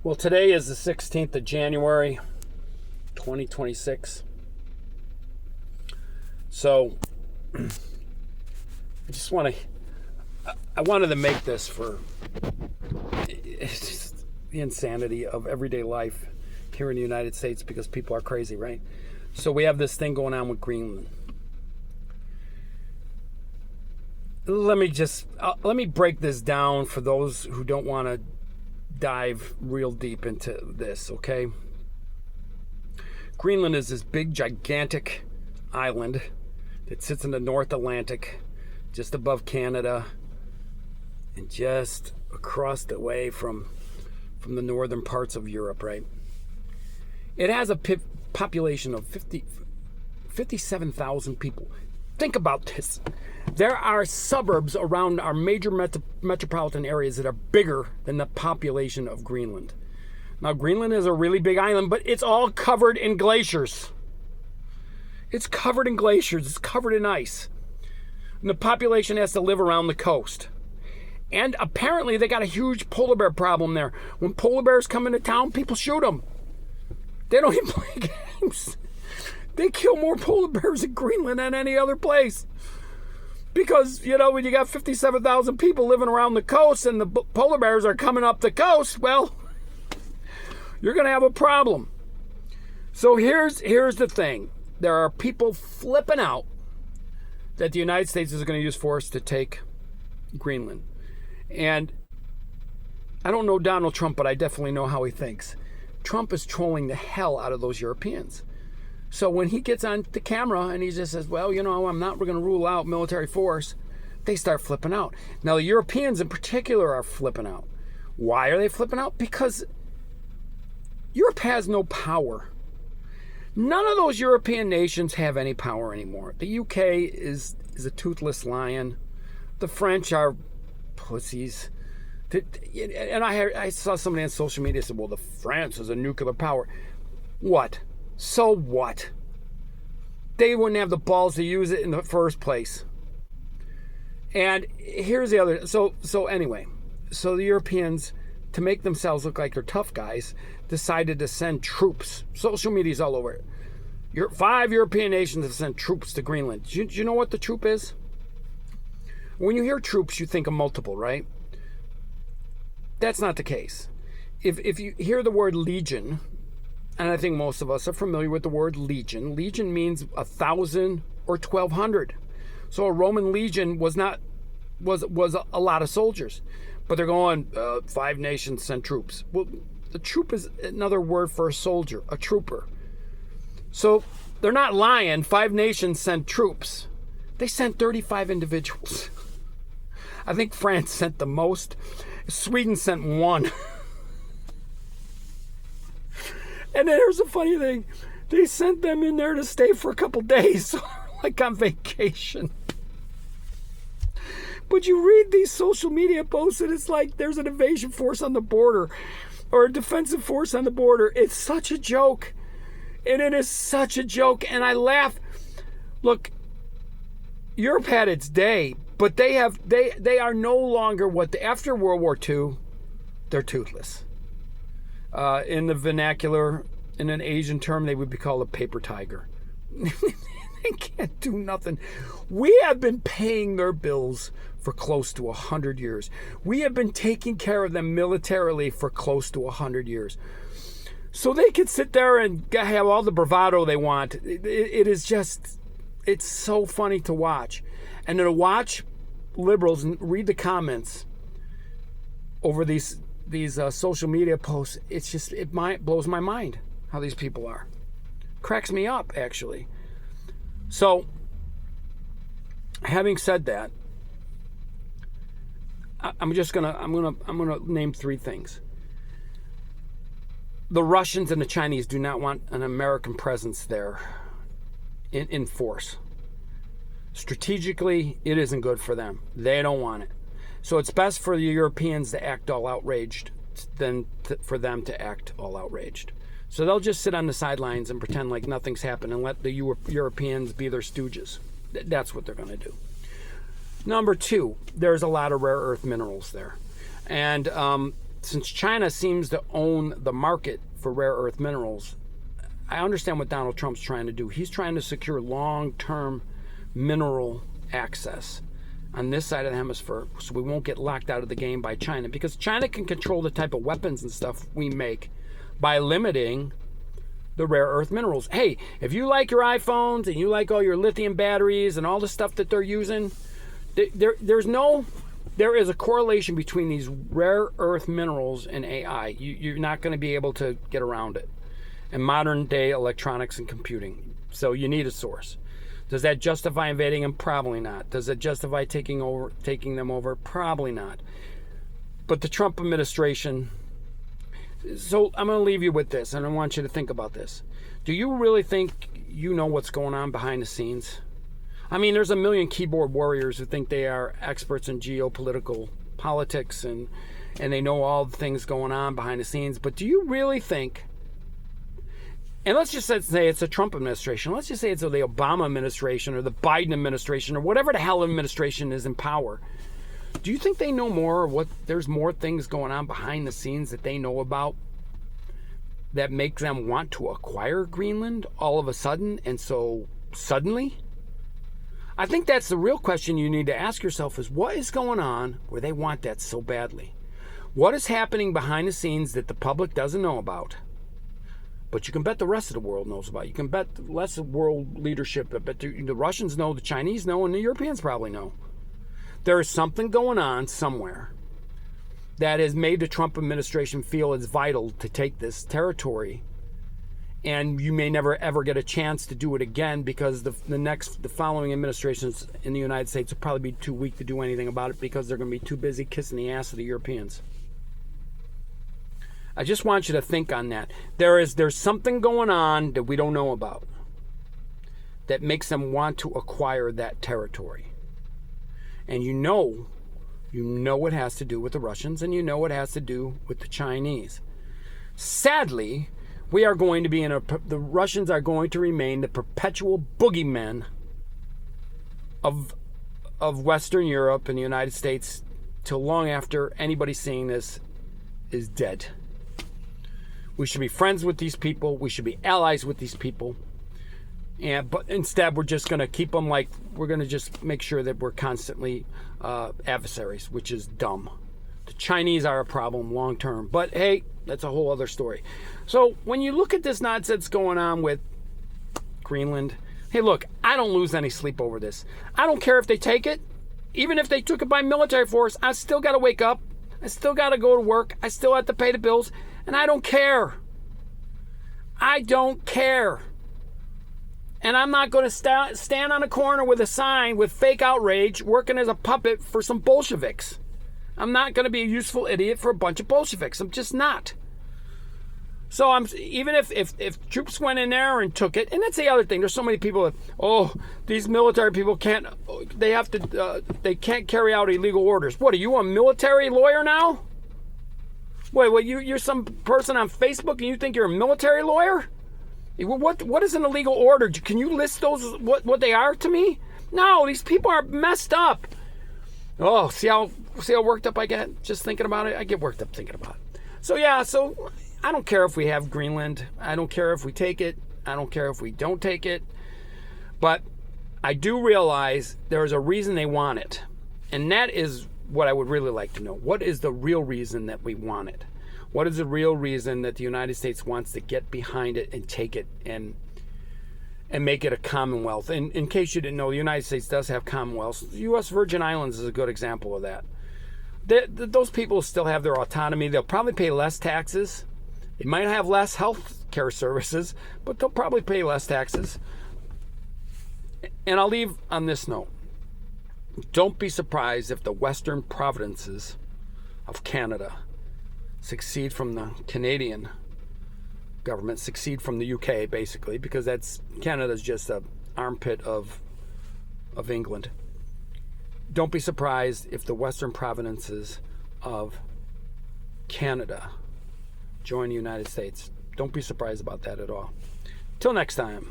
Well, today is the 16th of January, 2026. So, I just want to, I wanted to make this for it's just the insanity of everyday life here in the United States because people are crazy, right? So we have this thing going on with Greenland. Let me break this down for those who don't want to dive real deep into this, okay? Greenland is this big, gigantic island that sits in the North Atlantic, just above Canada, and just across the way from the northern parts of Europe, right? It has a population of 57,000 people. Think about this. There are suburbs around our major metropolitan areas that are bigger than the population of Greenland. Now, Greenland is a really big island, but it's all covered in glaciers. It's covered in glaciers. It's covered in ice. And the population has to live around the coast. And apparently they got a huge polar bear problem there. When polar bears come into town, people shoot them. They don't even play games. They kill more polar bears in Greenland than any other place. Because, you know, when you got 57,000 people living around the coast and the polar bears are coming up the coast, well, you're going to have a problem. So here's the thing. There are people flipping out that the United States is going to use force to take Greenland. And I don't know Donald Trump, but I definitely know how he thinks. Trump is trolling the hell out of those Europeans. So when he gets on the camera and he just says, well, you know, I'm not going to rule out military force, they start flipping out. Now, the Europeans in particular are flipping out. Why are they flipping out? Because Europe has no power. None of those European nations have any power anymore. The UK is a toothless lion. The French are pussies. And I saw somebody on social media say, well, the France is a nuclear power. What? So what? They wouldn't have the balls to use it in the first place. And here's the other. So anyway, so the Europeans, to make themselves look like they're tough guys, decided to send troops. Social media's all over it. 5 European nations have sent troops to Greenland. Do you know what the troop is? When you hear troops, you think of multiple, right? That's not the case. If you hear the word legion, and I think most of us are familiar with the word legion. Legion means 1,000 or 1,200. So a Roman legion was a lot of soldiers, but they're going 5 nations sent troops. Well, the troop is another word for a soldier, a trooper. So they're not lying. 5 nations sent troops. They sent 35 individuals. I think France sent the most. Sweden sent 1. And then here's the funny thing. They sent them in there to stay for a couple days, like on vacation. But you read these social media posts and it's like there's an invasion force on the border or a defensive force on the border. It's such a joke. And it is such a joke. And I laugh. Look, Europe had its day, but they are no longer after World War II, they're toothless. In the vernacular, in an Asian term, they would be called a paper tiger. They can't do nothing. We have been paying their bills for close to 100 years. We have been taking care of them militarily for close to 100 years. So they can sit there and have all the bravado they want. It is just, it's so funny to watch. And to watch liberals and read the comments over these social media posts, it blows my mind how these people are. Cracks me up, actually. So, having said that, I'm gonna name 3 things. The Russians and the Chinese do not want an American presence there in force. Strategically, it isn't good for them. They don't want it. So it's best for the Europeans to act all outraged than for them to act all outraged. So they'll just sit on the sidelines and pretend like nothing's happened and let the Europeans be their stooges. That's what they're going to do. Number 2, there's a lot of rare earth minerals there. And since China seems to own the market for rare earth minerals, I understand what Donald Trump's trying to do. He's trying to secure long-term mineral access on this side of the hemisphere so we won't get locked out of the game by China, because China can control the type of weapons and stuff we make by limiting the rare earth minerals. Hey, if you like your iPhones and you like all your lithium batteries and all the stuff that they're using, there is a correlation between these rare earth minerals and AI. You're not going to be able to get around it in modern day electronics and computing. So you need a source. Does that justify invading them? Probably not. Does it justify taking them over? Probably not. But the Trump administration... So I'm going to leave you with this, and I want you to think about this. Do you really think you know what's going on behind the scenes? I mean, there's a million keyboard warriors who think they are experts in geopolitical politics and they know all the things going on behind the scenes. But do you really think, and let's just say it's a Trump administration, let's just say it's the Obama administration or the Biden administration or whatever the hell administration is in power, do you think they know more, or there's more things going on behind the scenes that they know about that make them want to acquire Greenland all of a sudden and so suddenly? I think that's the real question you need to ask yourself, is what is going on where they want that so badly? What is happening behind the scenes that the public doesn't know about, but you can bet the rest of the world knows about? You can bet the rest of world leadership, I bet the Russians know, the Chinese know, and the Europeans probably know. There is something going on somewhere that has made the Trump administration feel it's vital to take this territory, and you may never ever get a chance to do it again, because the following administrations in the United States will probably be too weak to do anything about it, because they're going to be too busy kissing the ass of the Europeans. I just want you to think on that. There's something going on that we don't know about that makes them want to acquire that territory. And you know it has to do with the Russians, and you know it has to do with the Chinese. Sadly, we are going to be the Russians are going to remain the perpetual boogeymen of Western Europe and the United States till long after anybody seeing this is dead. We should be friends with these people. We should be allies with these people. But instead, we're just going to keep them we're going to just make sure that we're constantly adversaries, which is dumb. The Chinese are a problem long term. But hey, that's a whole other story. So when you look at this nonsense going on with Greenland, hey, look, I don't lose any sleep over this. I don't care if they take it. Even if they took it by military force, I still got to wake up. I still got to go to work. I still have to pay the bills. And I don't care. I don't care. And I'm not going to stand on a corner with a sign with fake outrage working as a puppet for some Bolsheviks. I'm not going to be a useful idiot for a bunch of Bolsheviks. I'm just not. So even if troops went in there and took it, and that's the other thing. There's so many people that, these military people they can't carry out illegal orders. What, are you a military lawyer now? Wait, you're some person on Facebook and you think you're a military lawyer? What is an illegal order? Can you list those, what they are to me? No, these people are messed up. Oh, see how worked up I get just thinking about it? I get worked up thinking about it. So I don't care if we have Greenland. I don't care if we take it. I don't care if we don't take it. But I do realize there's a reason they want it. And that is what I would really like to know. What is the real reason that we want it? What is the real reason that the United States wants to get behind it and take it and make it a commonwealth? And in case you didn't know, the United States does have commonwealths. The U.S. Virgin Islands is a good example of that. Those people still have their autonomy. They'll probably pay less taxes. They might have less health care services, but they'll probably pay less taxes. And I'll leave on this note. Don't be surprised if the western provinces of Canada succeed from the Canadian government, succeed from the UK, basically, because Canada's just an armpit of England. Don't be surprised if the western provinces of Canada join the United States. Don't be surprised about that at all. Till next time.